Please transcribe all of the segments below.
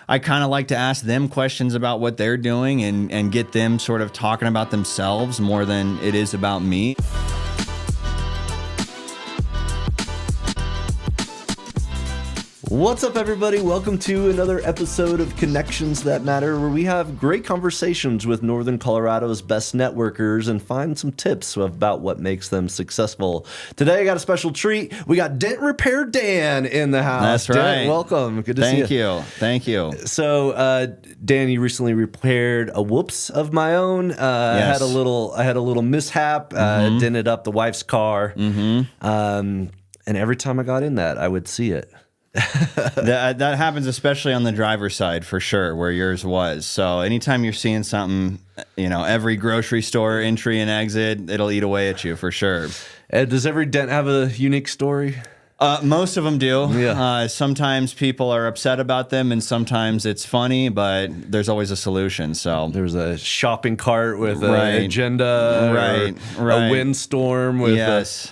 I kind of like to ask them questions about what they're doing and get them sort of talking about themselves more than it is about me. What's up, everybody? Welcome to another episode of Connections That Matter, where we have great conversations with Northern Colorado's best networkers and find some tips about what makes them successful. Today, I got a special treat. We got Dent Repair Dan in the house. That's right. Dent, welcome. Good to see you. Thank you. So, Dan, you recently repaired a whoops of my own. Yes. I had a little mishap. Dented up the wife's car. And every time I got in that, I would see it. That happens especially on the driver's side for sure, where yours was. So anytime you're seeing something, every grocery store entry and exit, it'll eat away at you for sure. Does every dent have a unique story? Most of them do. Yeah. Sometimes people are upset about them, and sometimes it's funny, but there's always a solution. So there's a shopping cart with an agenda, or a windstorm with yes.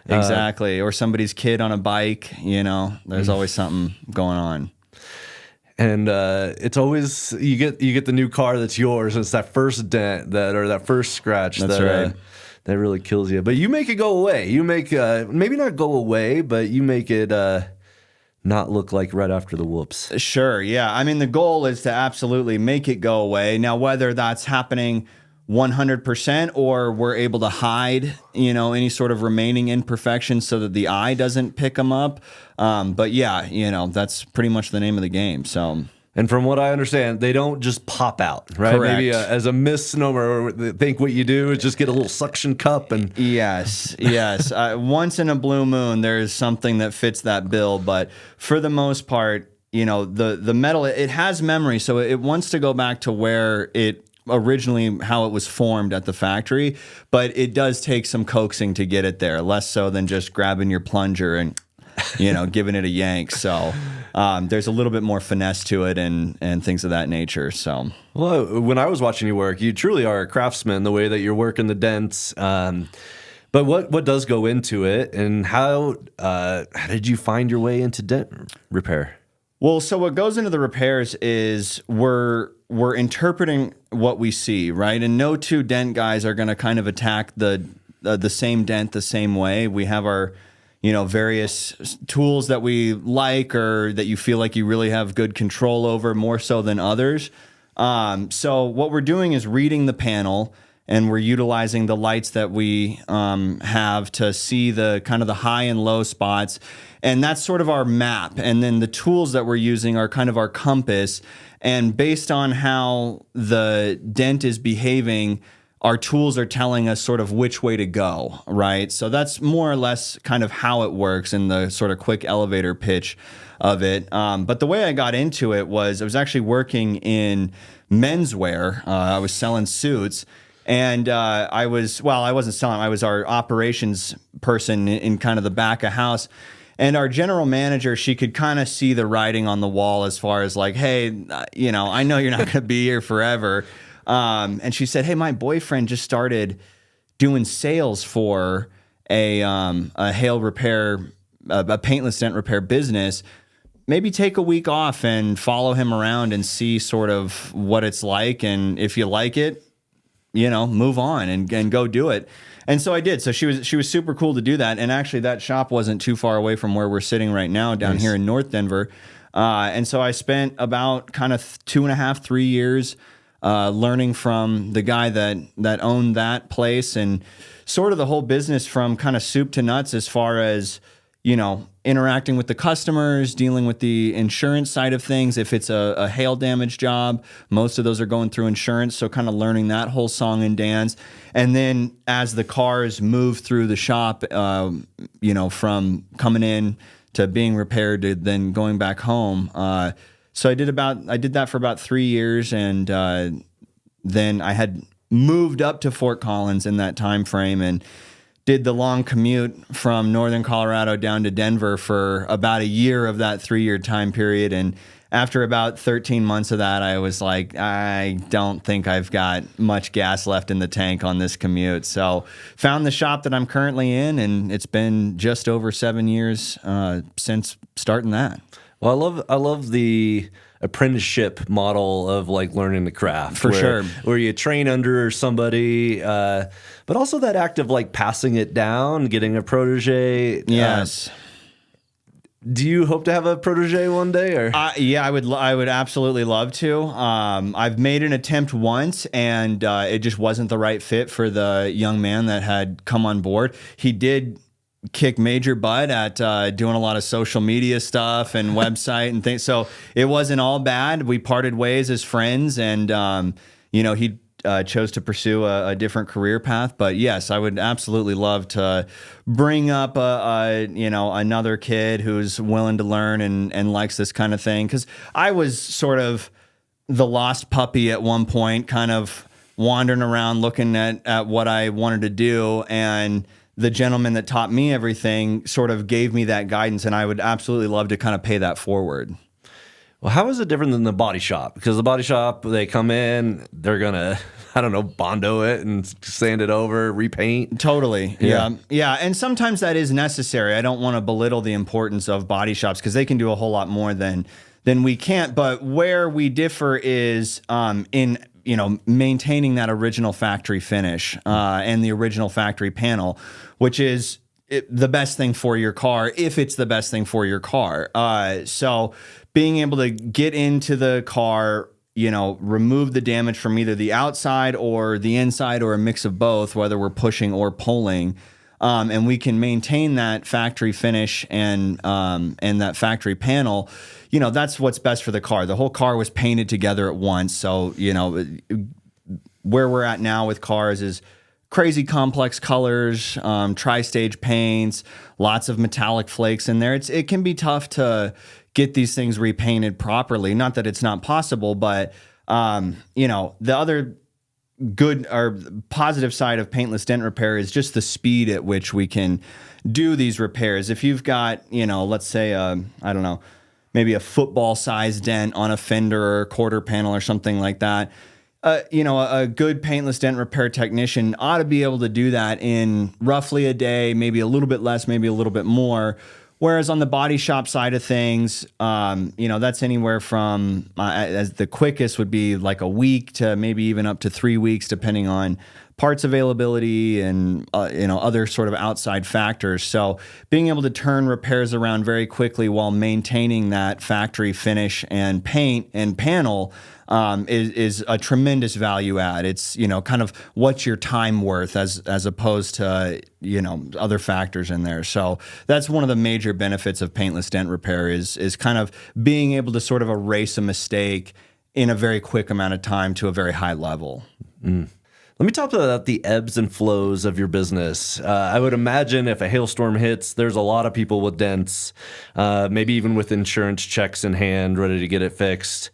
Exactly. Or somebody's kid on a bike, there's always something going on. And it's always, you get the new car that's yours, and it's that first dent or that first scratch that really kills you. But you make it go away. You make, maybe not go away, but you make it not look like right after the whoops. Sure. Yeah. I mean, the goal is to absolutely make it go away. Now, whether that's happening 100% or we're able to hide, any sort of remaining imperfections so that the eye doesn't pick them up. But yeah, that's pretty much the name of the game. So, and from what I understand, they don't just pop out, right? Correct. Maybe as a misnomer, think what you do is just get a little suction cup and yes. Once in a blue moon, there's something that fits that bill. But for the most part, the metal, it has memory. So it wants to go back to where it originally how it was formed at the factory, but it does take some coaxing to get it there, less so than just grabbing your plunger and giving it a yank. So there's a little bit more finesse to it and things of that nature. So well, when I was watching you work, you truly are a craftsman, the way that you're working the dents. But what does go into it, and how did you find your way into dent repair? Well, so what goes into the repairs is we're interpreting what we see, right? And no two dent guys are going to kind of attack the same dent the same way. We have our, various tools that we like or that you feel like you really have good control over, more so than others. So what we're doing is reading the panel, and we're utilizing the lights that we have to see the kind of the high and low spots. And that's sort of our map. And then the tools that we're using are kind of our compass. And based on how the dent is behaving, our tools are telling us sort of which way to go, right? So that's more or less kind of how it works in the sort of quick elevator pitch of it. But the way I got into it was I was actually working in menswear. I was selling suits. And I wasn't selling. I was our operations person in kind of the back of house. And our general manager, she could kind of see the writing on the wall as far as like, hey, I know you're not going to be here forever. And she said, hey, my boyfriend just started doing sales for a hail repair, a paintless dent repair business. Maybe take a week off and follow him around and see sort of what it's like. And if you like it, move on and go do it. And so I did. So she was super cool to do that. And actually that shop wasn't too far away from where we're sitting right now down here in North Denver. And so I spent about kind of 2.5, 3 years learning from the guy that owned that place and sort of the whole business from kind of soup to nuts as far as, interacting with the customers, dealing with the insurance side of things. If it's a hail damage job, most of those are going through insurance. So kind of learning that whole song and dance. And then as the cars move through the shop, from coming in to being repaired to then going back home. So I did that for about 3 years. And then I had moved up to Fort Collins in that time frame and did the long commute from Northern Colorado down to Denver for about a year of that 3-year time period. And after about 13 months of that, I was like, I don't think I've got much gas left in the tank on this commute. So found the shop that I'm currently in, and it's been just over 7 years since starting that. Well, I love the apprenticeship model of like learning the craft. For sure. Where you train under somebody, but also that act of like passing it down, getting a protege. Yes. Do you hope to have a protege one day? Or yeah, I would absolutely love to. I've made an attempt once, and it just wasn't the right fit for the young man that had come on board. He did kick major butt at doing a lot of social media stuff and website and things. So it wasn't all bad. We parted ways as friends, and he chose to pursue a different career path. But yes, I would absolutely love to bring up another kid who's willing to learn and likes this kind of thing. Because I was sort of the lost puppy at one point, kind of wandering around looking at what I wanted to do, and the gentleman that taught me everything sort of gave me that guidance, and I would absolutely love to kind of pay that forward. Well, how is it different than the body shop? Because the body shop, they come in, they're going to, Bondo it and sand it over, repaint. Totally. Yeah. And sometimes that is necessary. I don't want to belittle the importance of body shops because they can do a whole lot more than we can't. But where we differ is in maintaining that original factory finish and the original factory panel, which is the best thing for your car, if it's the best thing for your car. So being able to get into the car, remove the damage from either the outside or the inside or a mix of both, whether we're pushing or pulling, and we can maintain that factory finish and that factory panel. That's what's best for the car. The whole car was painted together at once. So, where we're at now with cars is crazy complex colors, tri-stage paints, lots of metallic flakes in there. It can be tough to get these things repainted properly. Not that it's not possible, but, the other good or positive side of Paintless Dent Repair is just the speed at which we can do these repairs. If you've got, let's say, maybe a football-sized dent on a fender or a quarter panel or something like that, a good Paintless Dent Repair technician ought to be able to do that in roughly a day, maybe a little bit less, maybe a little bit more. Whereas on the body shop side of things, that's anywhere from, as the quickest would be like a week to maybe even up to 3 weeks, depending on parts availability and other sort of outside factors. So being able to turn repairs around very quickly while maintaining that factory finish and paint and panel is a tremendous value add. It's kind of what's your time worth as opposed to other factors in there. So that's one of the major benefits of Paintless Dent Repair is kind of being able to sort of erase a mistake in a very quick amount of time to a very high level. Let me talk about the ebbs and flows of your business. I would imagine if a hailstorm hits, there's a lot of people with dents, maybe even with insurance checks in hand, ready to get it fixed.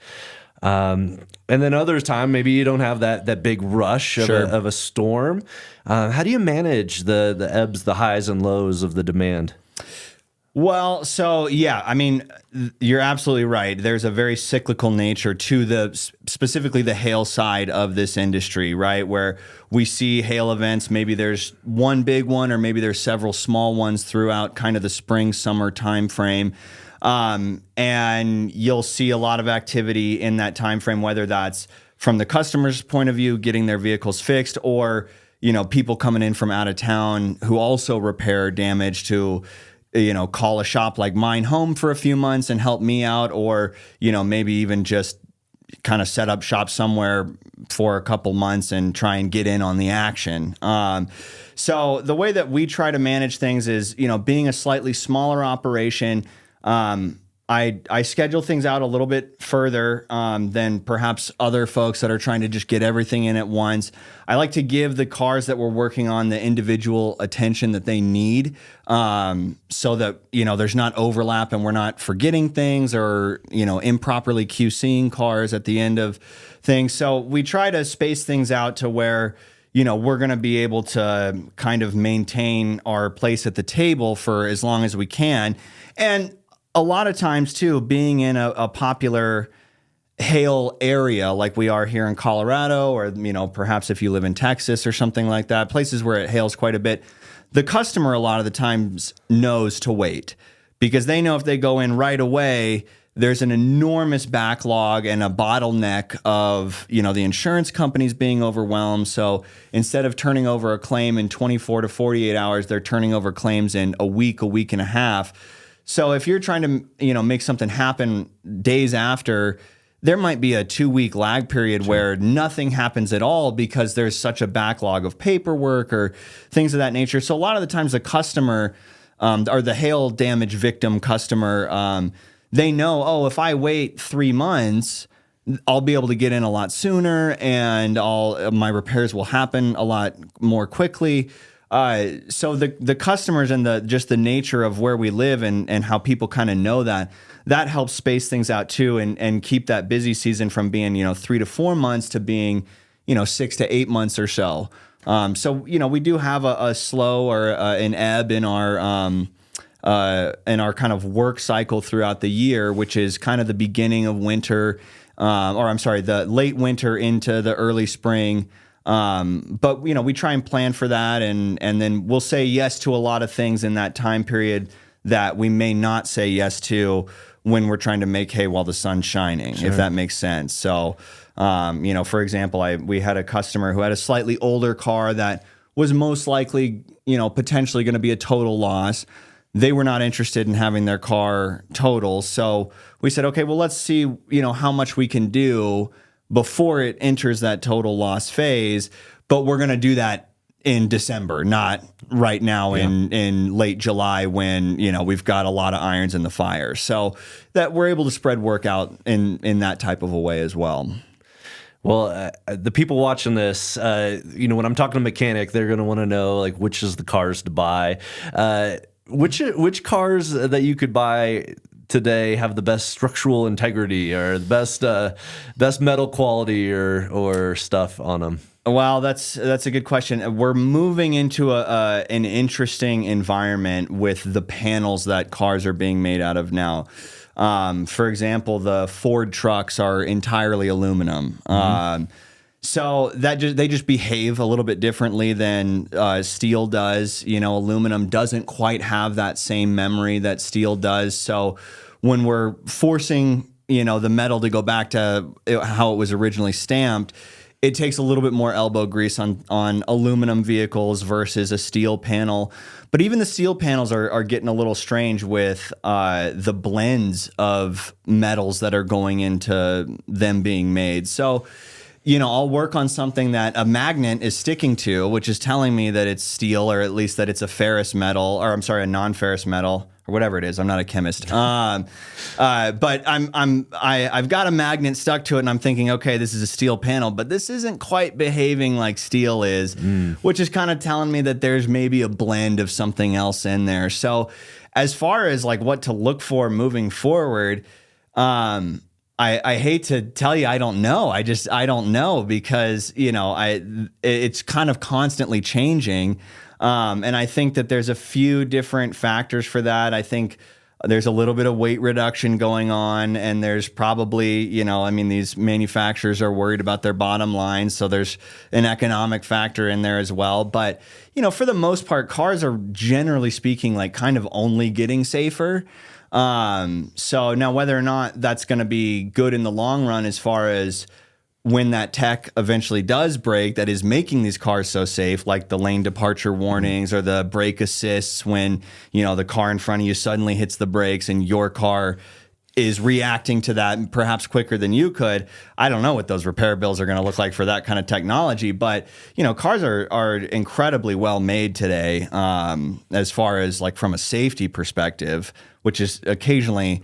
And then other time, maybe you don't have that big rush of, Sure. of a storm. How do you manage the ebbs, the highs and lows of the demand? Well, so yeah, I mean, you're absolutely right. There's a very cyclical nature to specifically the hail side of this industry, right? Where we see hail events, maybe there's one big one or maybe there's several small ones throughout kind of the spring, summer time frame. And you'll see a lot of activity in that time frame, whether that's from the customer's point of view, getting their vehicles fixed, or, people coming in from out of town who also repair damage to call a shop like mine home for a few months and help me out, or, maybe even just kind of set up shop somewhere for a couple months and try and get in on the action. So the way that we try to manage things is, being a slightly smaller operation, I schedule things out a little bit further than perhaps other folks that are trying to just get everything in at once. I like to give the cars that we're working on the individual attention that they need, so that there's not overlap and we're not forgetting things or improperly QCing cars at the end of things. So we try to space things out to where we're going to be able to kind of maintain our place at the table for as long as we can. And a lot of times, too, being in a popular hail area like we are here in Colorado, or, perhaps if you live in Texas or something like that, places where it hails quite a bit, the customer a lot of the times knows to wait because they know if they go in right away, there's an enormous backlog and a bottleneck of, the insurance companies being overwhelmed. So instead of turning over a claim in 24 to 48 hours, they're turning over claims in a week and a half. So if you're trying to, make something happen days after, there might be a 2-week lag period where nothing happens at all because there's such a backlog of paperwork or things of that nature. So a lot of the times the customer or the hail damage victim customer, they know, if I wait 3 months, I'll be able to get in a lot sooner and my repairs will happen a lot more quickly. So the customers and just the nature of where we live and how people kind of know that helps space things out too and keep that busy season from being, 3 to 4 months to being, 6 to 8 months or so. So, we do have a slow or an ebb in our kind of work cycle throughout the year, which is kind of the beginning of winter, the late winter into the early spring. But we try and plan for that and then we'll say yes to a lot of things in that time period that we may not say yes to when we're trying to make hay while the sun's shining, if that makes sense. So, for example, we had a customer who had a slightly older car that was most likely, potentially going to be a total loss. They were not interested in having their car total. So we said, okay, well, let's see, how much we can do before it enters that total loss phase. But we're going to do that in December, not right now in late July when, we've got a lot of irons in the fire. So that we're able to spread work out in that type of a way as well. Well, the people watching this, when I'm talking to a mechanic, they're going to want to know like which is the cars to buy. Which cars that you could buy today have the best structural integrity or the best metal quality or stuff on them? Well, that's a good question. We're moving into an interesting environment with the panels that cars are being made out of now. For example, the Ford trucks are entirely aluminum. So they just behave a little bit differently than steel does. Aluminum doesn't quite have that same memory that steel does. So when we're forcing, the metal to go back to how it was originally stamped, it takes a little bit more elbow grease on aluminum vehicles versus a steel panel. But even the steel panels are getting a little strange with the blends of metals that are going into them being made. So, I'll work on something that a magnet is sticking to, which is telling me that it's steel or at least that it's a ferrous metal, a non-ferrous metal. Or whatever it is, I'm not a chemist. But I've got a magnet stuck to it, and I'm thinking, okay, this is a steel panel, but this isn't quite behaving like steel is, which is kind of telling me that there's maybe a blend of something else in there. So, as far as like what to look for moving forward, I hate to tell you I don't know. I don't know because it's kind of constantly changing. And I think that there's a few different factors for that. I think there's a little bit of weight reduction going on, and there's probably, these manufacturers are worried about their bottom line, so there's an economic factor in there as well. But, for the most part, cars are generally speaking like kind of only getting safer. So now whether or not that's going to be good in the long run as far as when that tech eventually does break that is making these cars so safe, like the lane departure warnings or the brake assists when, the car in front of you suddenly hits the brakes and your car is reacting to that perhaps quicker than you could. I don't know what those repair bills are going to look like for that kind of technology, but, cars are incredibly well made today as far as like from a safety perspective, which is occasionally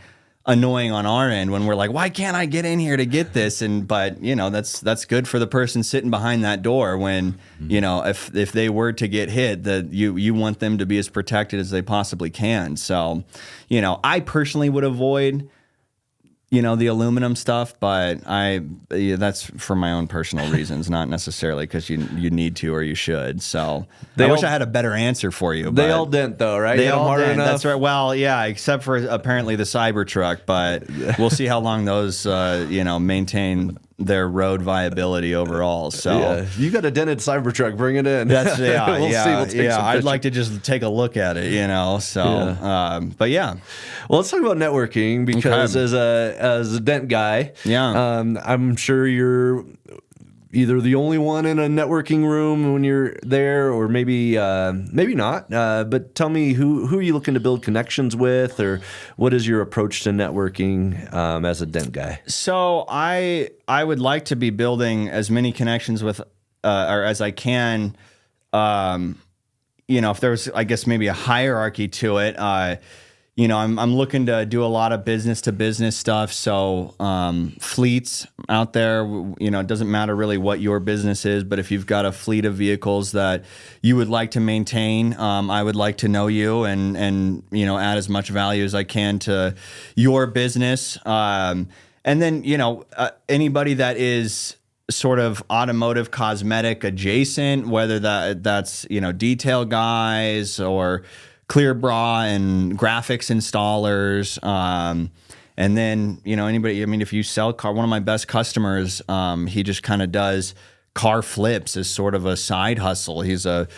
annoying on our end when we're like, why can't I get in here to get this? But that's good for the person sitting behind that door when, if they were to get hit, that you want them to be as protected as they possibly can. So, I personally would avoid, the aluminum stuff, but that's for my own personal reasons, not necessarily because you need to or you should. So I wish I had a better answer for you. They all dent though, right? They all dent. That's right. Well, yeah, except for apparently the Cybertruck, but we'll see how long those maintain their road viability overall. So yeah, you got a dented Cybertruck, bring it in. that's We'll take some I'd like to just take a look at it, So, but yeah. Well, let's talk about networking because as a dent guy, I'm sure you're either the only one in a networking room when you're there, or maybe not. But tell me, who are you looking to build connections with, or what is your approach to networking as a dent guy? So I would like to be building as many connections with, or as I can. If there was, I guess, maybe a hierarchy to it. I'm looking to do a lot of business to business stuff. So fleets out there, it doesn't matter really what your business is, but if you've got a fleet of vehicles that you would like to maintain, I would like to know you and add as much value as I can to your business. And then, anybody that is sort of automotive cosmetic adjacent, whether that's, detail guys or clear bra and graphics installers. And then, anybody, if you sell car, one of my best customers, he just kind of does car flips as sort of a side hustle. He's a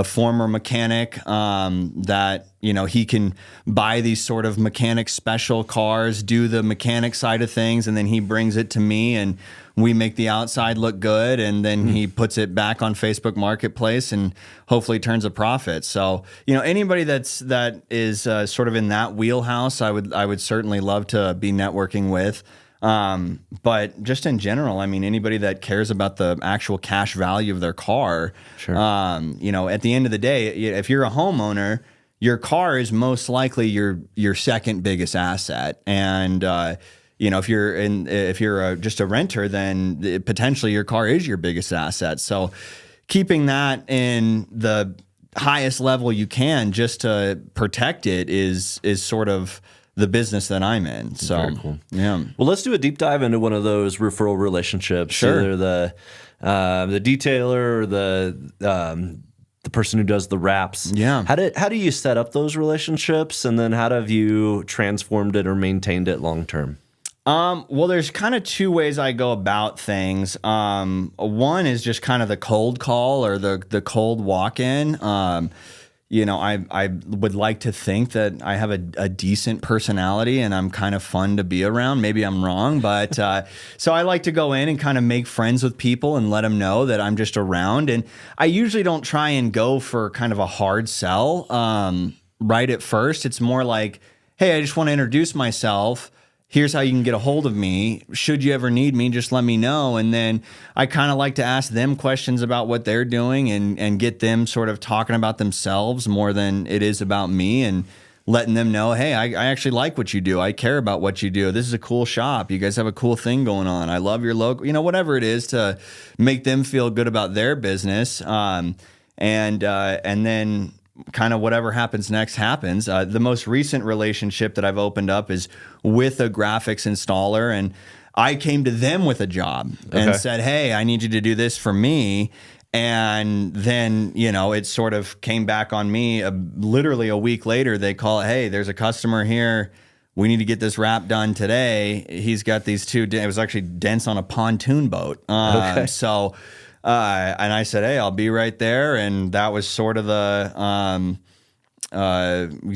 former mechanic that, he can buy these sort of mechanic special cars, do the mechanic side of things, and then he brings it to me and we make the outside look good, and then he puts it back on Facebook Marketplace and hopefully turns a profit. So, anybody that is sort of in that wheelhouse, I would certainly love to be networking with. But just in general, anybody that cares about the actual cash value of their car, sure. At the end of the day, if you're a homeowner, your car is most likely your second biggest asset. And, if you're just a renter, then potentially your car is your biggest asset. So keeping that in the highest level you can just to protect it is sort of the business that I'm in. So, very cool. Yeah. Well, let's do a deep dive into one of those referral relationships. Sure. Either the detailer or the person who does the wraps. Yeah. How do you set up those relationships, and then how have you transformed it or maintained it long term? Well, there's kind of two ways I go about things. One is just kind of the cold call or the cold walk-in. I would like to think that I have a decent personality and I'm kind of fun to be around. Maybe I'm wrong, but so I like to go in and kind of make friends with people and let them know that I'm just around. And I usually don't try and go for kind of a hard sell right at first. It's more like, hey, I just want to introduce myself. Here's how you can get a hold of me. Should you ever need me, just let me know. And then I kind of like to ask them questions about what they're doing and get them sort of talking about themselves more than it is about me, and letting them know, hey, I actually like what you do. I care about what you do. This is a cool shop. You guys have a cool thing going on. I love your logo. Whatever it is to make them feel good about their business. And then kind of whatever happens next happens. The most recent relationship that I've opened up is with a graphics installer, and I came to them with a job and said, hey, I need you to do this for me. And then, it sort of came back on me. Literally a week later, they call it, hey, there's a customer here. We need to get this wrap done today. He's got these it was actually dents on a pontoon boat. So and I said, hey, I'll be right there. And that was sort of the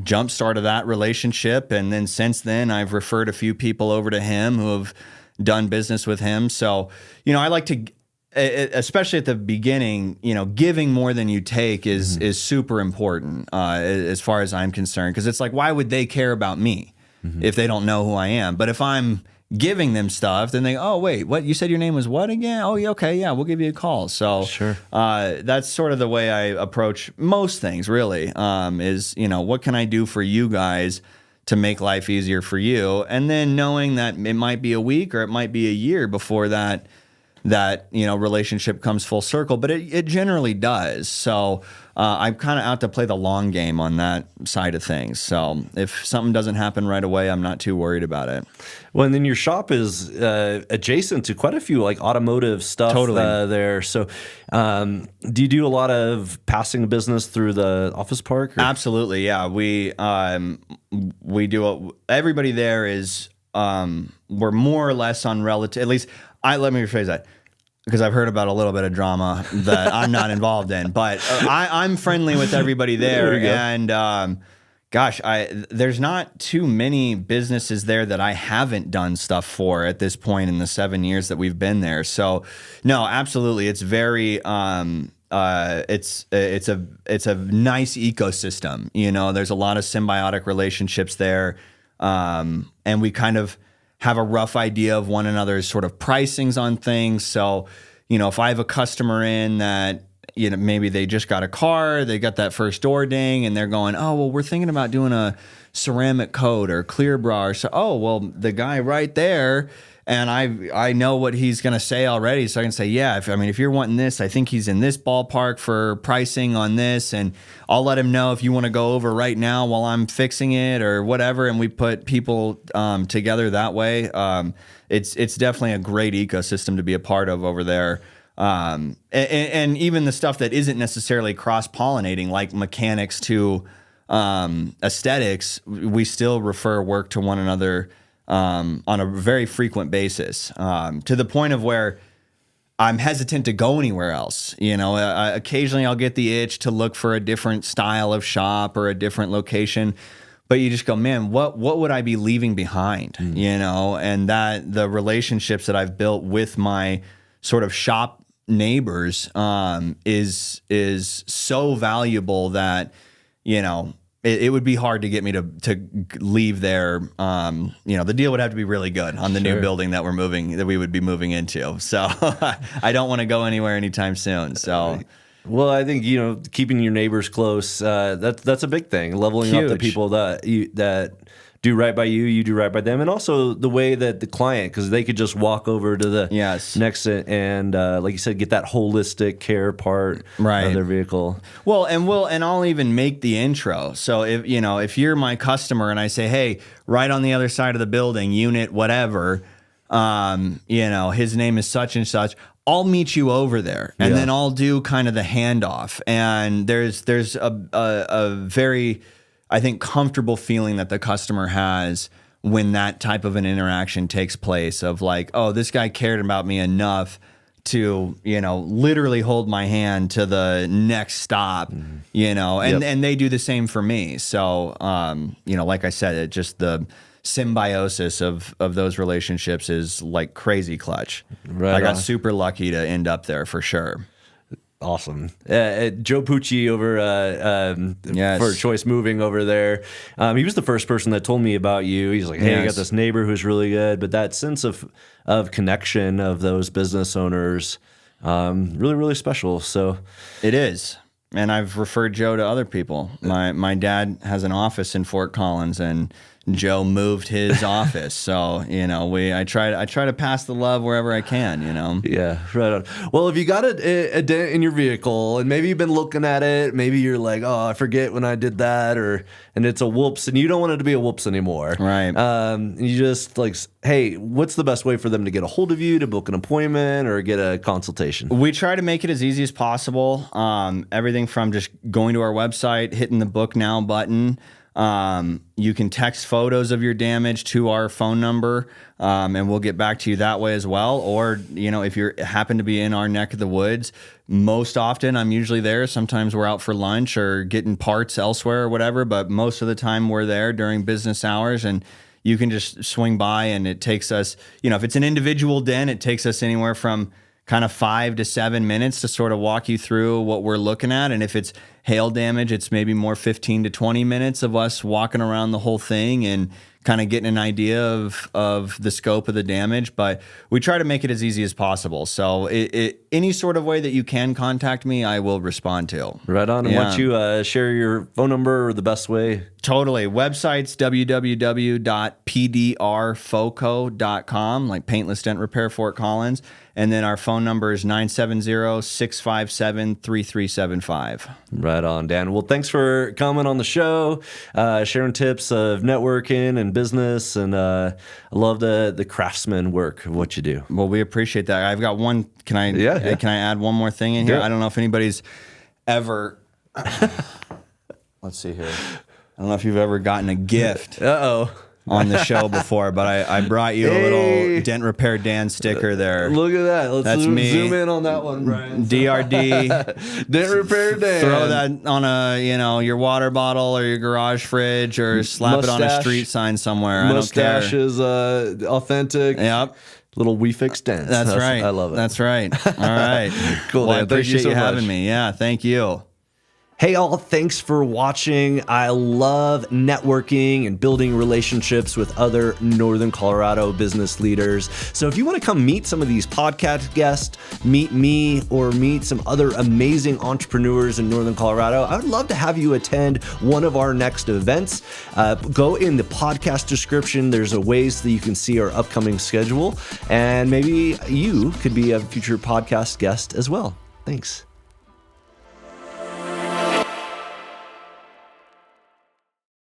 jump start of that relationship. And then since then, I've referred a few people over to him who have done business with him. So, I like to, especially at the beginning, giving more than you take is super important as far as I'm concerned. Because it's like, why would they care about me if they don't know who I am? But if I'm giving them stuff, then they, oh, wait, what? You said your name was what again? Oh, yeah, okay, yeah, we'll give you a call. So sure. That's sort of the way I approach most things, really, is, what can I do for you guys to make life easier for you? And then knowing that it might be a week or it might be a year before that relationship comes full circle, but it generally does. So I'm kind of out to play the long game on that side of things. So if something doesn't happen right away, I'm not too worried about it. Well, and then your shop is adjacent to quite a few like automotive stuff there. So do you do a lot of passing business through the office park? Or? Absolutely, yeah. We do. Everybody there is we're more or less on relative. At least let me rephrase that, because I've heard about a little bit of drama that I'm not involved in, but I'm friendly with everybody there. And gosh, there's not too many businesses there that I haven't done stuff for at this point in the 7 years that we've been there. So no, absolutely. It's very, it's a nice ecosystem. You know, there's a lot of symbiotic relationships there. And we kind of have a rough idea of one another's sort of pricings on things. So, you know, if I have a customer in that, you know, maybe they just got a car, they got that first door ding, and they're going, oh, well, we're thinking about doing a ceramic coat or clear bra. Or so, oh, well, the guy right there, and I know what he's going to say already, so I can say, yeah, if you're wanting this, I think he's in this ballpark for pricing on this, and I'll let him know if you want to go over right now while I'm fixing it or whatever, and we put people together that way. It's definitely a great ecosystem to be a part of over there. And even the stuff that isn't necessarily cross-pollinating, like mechanics to aesthetics, we still refer work to one another on a very frequent basis, to the point of where I'm hesitant to go anywhere else. You know, occasionally I'll get the itch to look for a different style of shop or a different location, but you just go, man, what would I be leaving behind? You know, and that the relationships that I've built with my sort of shop neighbors is so valuable that, you know, it would be hard to get me to leave there. You know, the deal would have to be really good on the new building that we would be moving into. So I don't want to go anywhere anytime soon. So. Well, I think, you know, keeping your neighbors close, that's a big thing. Leveling up the people that do right by you, you do right by them, and also the way that the client, because they could just walk over to the next and like you said, get that holistic care part of their vehicle. Well, and I'll even make the intro. So if you're my customer and I say, hey, right on the other side of the building, unit whatever, you know, his name is such and such, I'll meet you over there, and then I'll do kind of the handoff. And there's a very, I think, comfortable feeling that the customer has when that type of an interaction takes place, of like, oh, this guy cared about me enough to, you know, literally hold my hand to the next stop, you know, and they do the same for me. So, you know, like I said, it just the symbiosis of those relationships is like crazy clutch. I got super lucky to end up there for sure. Awesome. Joe Pucci over for Choice Moving over there. He was the first person that told me about you. He's like, hey, I got this neighbor who's really good. But that sense of connection of those business owners, really, really special. So it is. And I've referred Joe to other people. My dad has an office in Fort Collins, and Joe moved his office. So, you know, I try to pass the love wherever I can, you know? Yeah, right on. Well, if you got a dent in your vehicle and maybe you've been looking at it, maybe you're like, oh, I forget when I did that, and it's a whoops, and you don't want it to be a whoops anymore. Right. You just like, hey, what's the best way for them to get a hold of you, to book an appointment or get a consultation? We try to make it as easy as possible. Everything from just going to our website, hitting the book now button. You can text photos of your damage to our phone number, and we'll get back to you that way as well. Or, you know, if you happen to be in our neck of the woods, most often I'm usually there. Sometimes we're out for lunch or getting parts elsewhere or whatever, but most of the time we're there during business hours, and you can just swing by, and it takes us, you know, if it's an individual dent, it takes us anywhere from kind of 5 to 7 minutes to sort of walk you through what we're looking at. And if it's hail damage, it's maybe more 15 to 20 minutes of us walking around the whole thing and kind of getting an idea of the scope of the damage. But we try to make it as easy as possible. So any sort of way that you can contact me, I will respond to. Right on. And why don't you share your phone number or the best way? Totally. Website's www.pdrfoco.com, like Paintless Dent Repair Fort Collins. And then our phone number is 970-657-3375. Right on, Dan. Well, thanks for coming on the show, sharing tips of networking and business. And I love the craftsman work of what you do. Well, we appreciate that. I've got one. Can I add one more thing in here? I don't know if anybody's ever... Let's see here. I don't know if you've ever gotten a gift. Uh-oh. on the show before, but I brought you a little Dent Repair Dan sticker there. Look at that. Let's zoom in on that one, Brian. DRD. Dent Repair Dan. Throw that on your water bottle or your garage fridge, or slap it on a street sign somewhere. Mustache is authentic. Yep. Little We Fix Dents. That's right. I love it. That's right. All right. Cool. Well, I Dan. appreciate Thank you so having much. me. Yeah. Thank you. Hey all, thanks for watching. I love networking and building relationships with other Northern Colorado business leaders. So if you want to come meet some of these podcast guests, meet me, or meet some other amazing entrepreneurs in Northern Colorado, I would love to have you attend one of our next events. Go in the podcast description. There's a ways that you can see our upcoming schedule, and maybe you could be a future podcast guest as well. Thanks.